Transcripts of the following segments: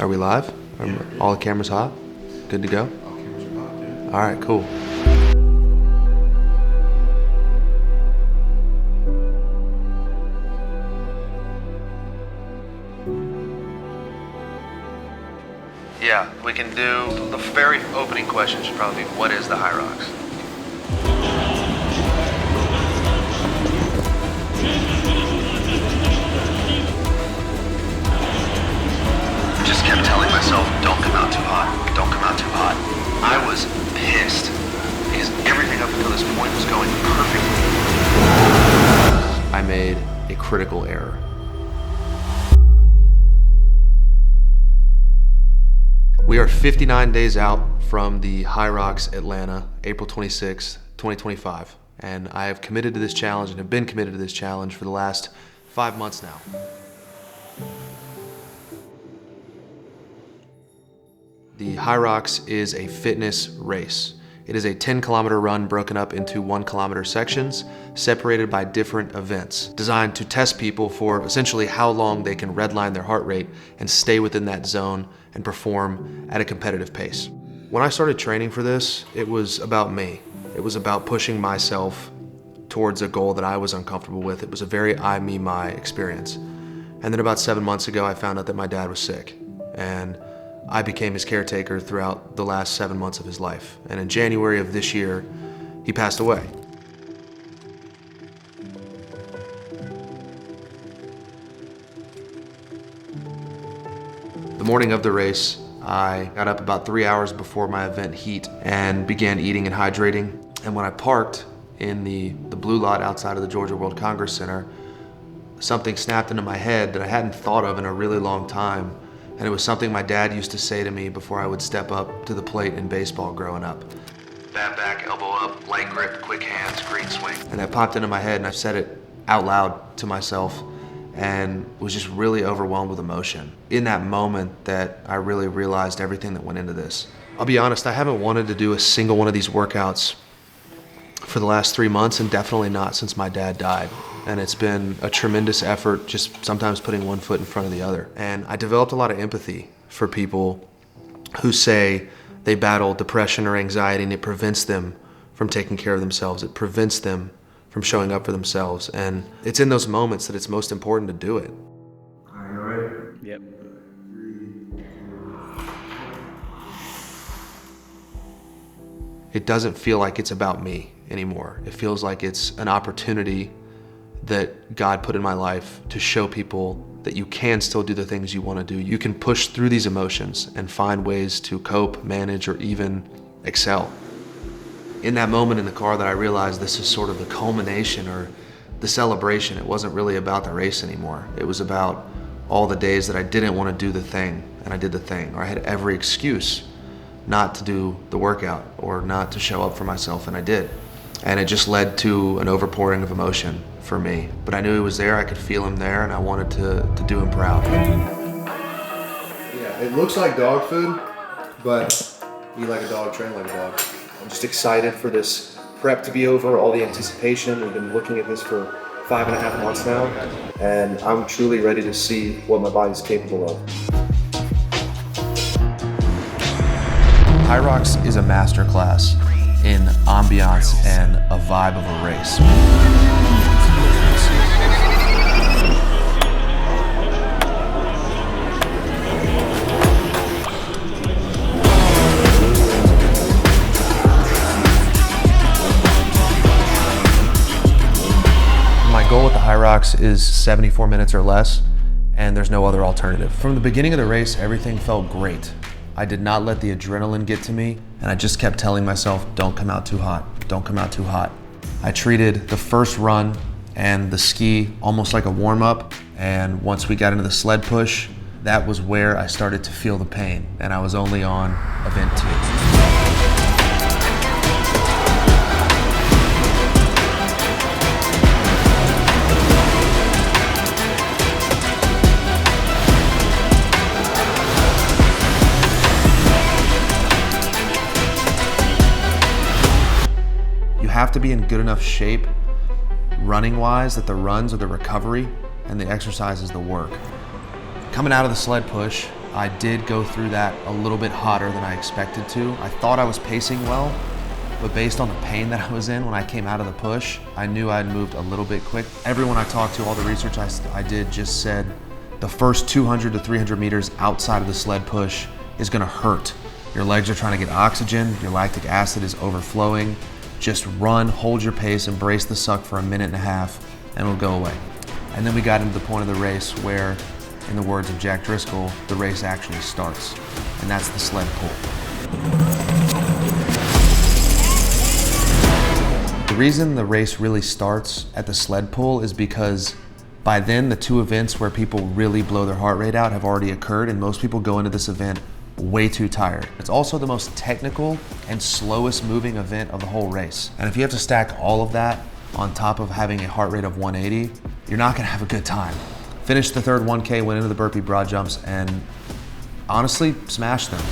Are we live? All the cameras hot? Good to go? All cameras are hot, dude. All right, cool. Yeah, we can do, the very opening question should probably be, what is the Hyrox? I just kept telling myself, don't come out too hot, don't come out too hot. I was pissed because everything up until this point was going perfectly. I made a critical error. We are 59 days out from the Hyrox Atlanta, April 26, 2025. And I have committed to this challenge and have been committed to this challenge for the last 5 months now. The Hyrox is a fitness race. It is a 10-kilometer run broken up into 1-kilometer sections, separated by different events, designed to test people for essentially how long they can redline their heart rate and stay within that zone and perform at a competitive pace. When I started training for this, it was about me. It was about pushing myself towards a goal that I was uncomfortable with. It was a very I, me, my experience. And then about 7 months ago, I found out that my dad was sick. And I became his caretaker throughout the last 7 months of his life. And in January of this year, he passed away. The morning of the race, I got up about 3 hours before my event heat and began eating and hydrating. And when I parked in the blue lot outside of the Georgia World Congress Center, something snapped into my head that I hadn't thought of in a really long time. And it was something my dad used to say to me before I would step up to the plate in baseball growing up. Bat back, elbow up, light grip, quick hands, green swing. And that popped into my head and I said it out loud to myself and was just really overwhelmed with emotion. In that moment that I really realized everything that went into this. I'll be honest, I haven't wanted to do a single one of these workouts for the last 3 months and definitely not since my dad died. And it's been a tremendous effort, just sometimes putting one foot in front of the other. And I developed a lot of empathy for people who say they battle depression or anxiety and it prevents them from taking care of themselves. It prevents them from showing up for themselves. And it's in those moments that it's most important to do it. Are you ready? Yep. 3, 2, It doesn't feel like it's about me anymore. It feels like it's an opportunity that God put in my life to show people that you can still do the things you want to do. You can push through these emotions and find ways to cope, manage, or even excel. In that moment in the car that I realized this is sort of the culmination or the celebration. It wasn't really about the race anymore. It was about all the days that I didn't want to do the thing and I did the thing, or I had every excuse not to do the workout or not to show up for myself, and I did. And it just led to an overpouring of emotion for me. But I knew he was there, I could feel him there, and I wanted to do him proud. Yeah, it looks like dog food, but eat like a dog, train like a dog. I'm just excited for this prep to be over, all the anticipation. We've been looking at this for 5.5 months now, and I'm truly ready to see what my body's capable of. Hyrox is a masterclass in ambiance and a vibe of a race. My goal with the Hyrox is 74 minutes or less, and there's no other alternative. From the beginning of the race, everything felt great. I did not let the adrenaline get to me, and I just kept telling myself, don't come out too hot, don't come out too hot. I treated the first run and the ski almost like a warm-up, and once we got into the sled push, that was where I started to feel the pain, and I was only on event 2. Have to be in good enough shape running wise that the runs are the recovery and the exercise is the work. Coming out of the sled push, I did go through that a little bit hotter than I expected to. I thought I was pacing well, but based on the pain that I was in when I came out of the push, I knew I'd moved a little bit quick. Everyone I talked to, all the research I did just said the first 200 to 300 meters outside of the sled push is gonna hurt. Your legs are trying to get oxygen, your lactic acid is overflowing. Just run, hold your pace, embrace the suck for a minute and a half, and it'll go away. And then we got into the point of the race where, in the words of Jack Driscoll, the race actually starts, and that's the sled pull. The reason the race really starts at the sled pull is because by then the two events where people really blow their heart rate out have already occurred, and most people go into this event way too tired. It's also the most technical and slowest moving event of the whole race. And if you have to stack all of that on top of having a heart rate of 180, you're not gonna have a good time. Finished the third 1K, went into the burpee broad jumps, and honestly, smashed them.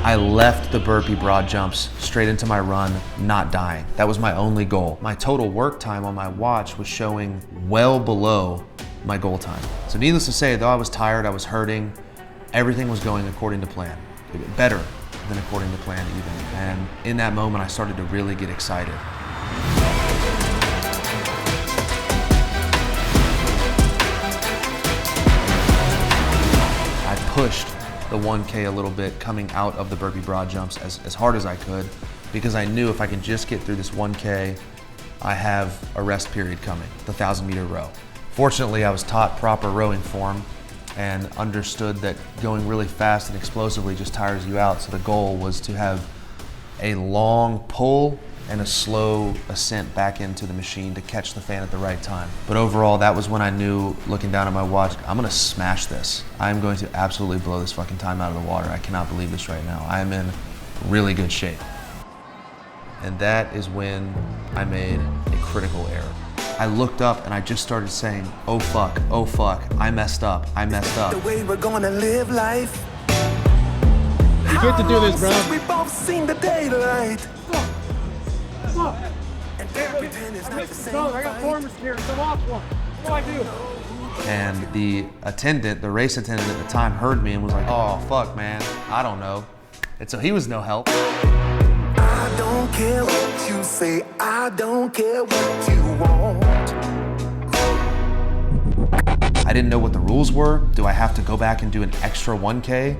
I left the burpee broad jumps straight into my run, not dying. That was my only goal. My total work time on my watch was showing well below my goal time. So needless to say, though I was tired, I was hurting, everything was going according to plan. Better than according to plan even. And in that moment, I started to really get excited. I pushed the 1K a little bit coming out of the burpee broad jumps as hard as I could, because I knew if I can just get through this 1K, I have a rest period coming, the 1,000-meter row. Fortunately, I was taught proper rowing form and understood that going really fast and explosively just tires you out. So the goal was to have a long pull and a slow ascent back into the machine to catch the fan at the right time. But overall, that was when I knew, looking down at my watch, I'm gonna smash this. I'm going to absolutely blow this fucking time out of the water. I cannot believe this right now. I am in really good shape. And that is when I made a critical error. I looked up and I just started saying, oh fuck, I messed up, I messed up. The way we're gonna live life. You get to do this, bro. We both seen the daylight. Look, And everything is not the same. I got farmers here, so off one. What do I do? And the attendant, the race attendant at the time heard me and was like, oh fuck man, I don't know. And so he was no help. I don't care what you say, I don't care what you want. I didn't know what the rules were. Do I have to go back and do an extra 1K?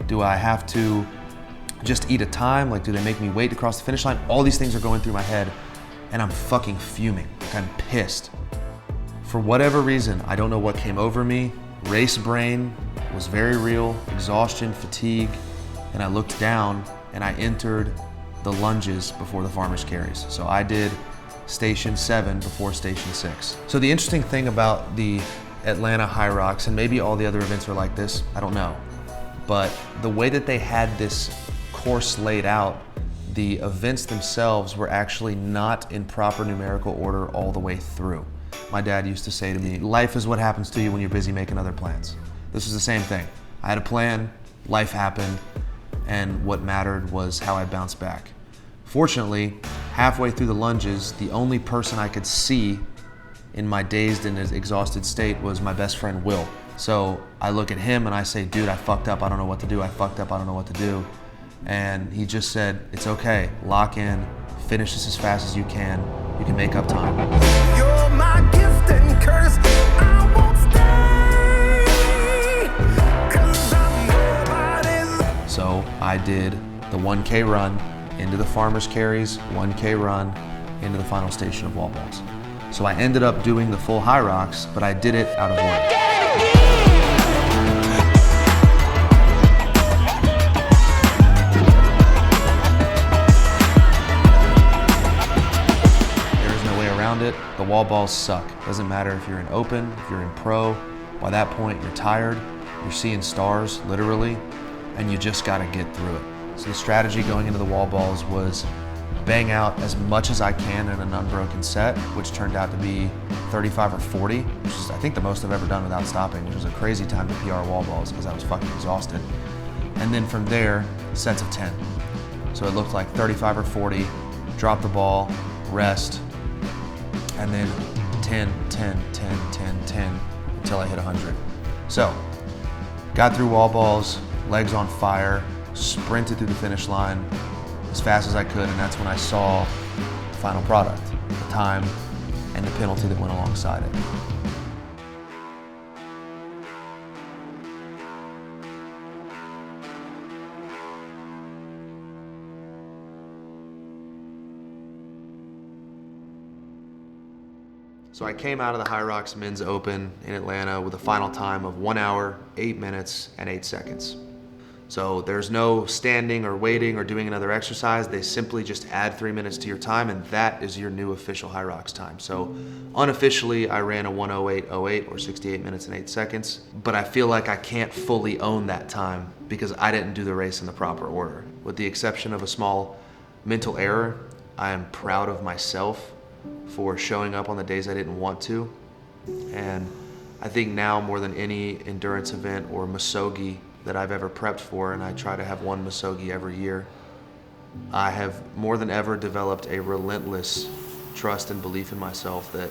Do I have to just eat a time? Like, do they make me wait to cross the finish line? All these things are going through my head and I'm fucking fuming. Like, I'm pissed. For whatever reason, I don't know what came over me. Race brain was very real, exhaustion, fatigue, and I looked down and I entered the lunges before the farmer's carries. So I did station 7 before station 6. So the interesting thing about the Atlanta Hyrox, and maybe all the other events are like this, I don't know, but the way that they had this course laid out, the events themselves were actually not in proper numerical order all the way through. My dad used to say to me, life is what happens to you when you're busy making other plans. This was the same thing. I had a plan, life happened, and what mattered was how I bounced back. Fortunately, halfway through the lunges, the only person I could see in my dazed and exhausted state was my best friend, Will. So I look at him and I say, dude, I fucked up, I don't know what to do, I fucked up, I don't know what to do. And he just said, it's okay, lock in, finish this as fast as you can make up time. You're my gift and curse, I won't stay, 'cause I'm nobody's. So I did the 1K run into the farmer's carries, 1K run into the final station of wall balls. So I ended up doing the full Hyrox, but I did it out of order. It. The wall balls suck. Doesn't matter if you're in open, if you're in pro. By that point, you're tired, you're seeing stars, literally, and you just gotta get through it. So the strategy going into the wall balls was bang out as much as I can in an unbroken set, which turned out to be 35 or 40, which is I think the most I've ever done without stopping, which was a crazy time to PR wall balls because I was fucking exhausted. And then from there, sets of 10. So it looked like 35 or 40, drop the ball, rest, and then 10, 10, 10, 10, 10, until I hit 100. So, got through wall balls, legs on fire, sprinted through the finish line as fast as I could, and that's when I saw the final product, the time, and the penalty that went alongside it. So I came out of the Hyrox Men's Open in Atlanta with a final time of 1 hour, 8 minutes, and 8 seconds. So there's no standing or waiting or doing another exercise. They simply just add 3 minutes to your time, and that is your new official Hyrox time. So unofficially, I ran a 1:08:08 or 68 minutes and 8 seconds, but I feel like I can't fully own that time because I didn't do the race in the proper order. With the exception of a small mental error, I am proud of myself for showing up on the days I didn't want to. And I think now more than any endurance event or Musogi that I've ever prepped for, and I try to have one Musogi every year, I have more than ever developed a relentless trust and belief in myself that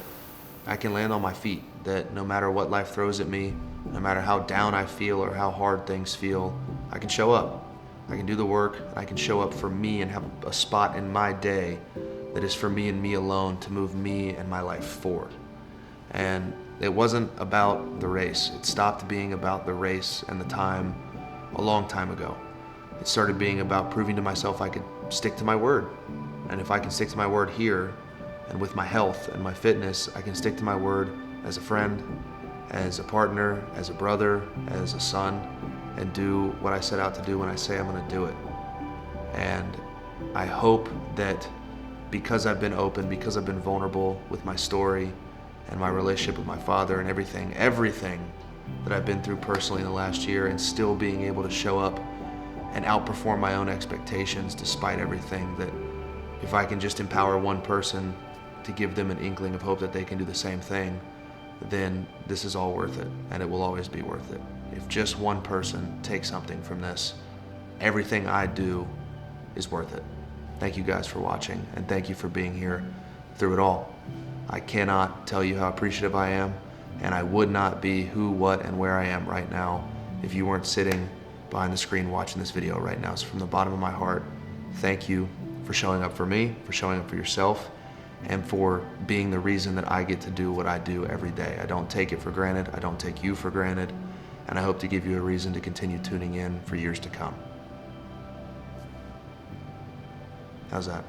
I can land on my feet, that no matter what life throws at me, no matter how down I feel or how hard things feel, I can show up. I can do the work, I can show up for me and have a spot in my day that is for me and me alone to move me and my life forward. And it wasn't about the race. It stopped being about the race and the time a long time ago. It started being about proving to myself I could stick to my word. And if I can stick to my word here, and with my health and my fitness, I can stick to my word as a friend, as a partner, as a brother, as a son, and do what I set out to do when I say I'm gonna do it. And I hope that because I've been open, because I've been vulnerable with my story and my relationship with my father and everything that I've been through personally in the last year, and still being able to show up and outperform my own expectations despite everything, that if I can just empower one person to give them an inkling of hope that they can do the same thing, then this is all worth it, and it will always be worth it. If just one person takes something from this, everything I do is worth it. Thank you guys for watching, and thank you for being here through it all. I cannot tell you how appreciative I am, and I would not be who, what, and where I am right now if you weren't sitting behind the screen watching this video right now. So from the bottom of my heart, thank you for showing up for me, for showing up for yourself, and for being the reason that I get to do what I do every day. I don't take it for granted, I don't take you for granted, and I hope to give you a reason to continue tuning in for years to come. How's that?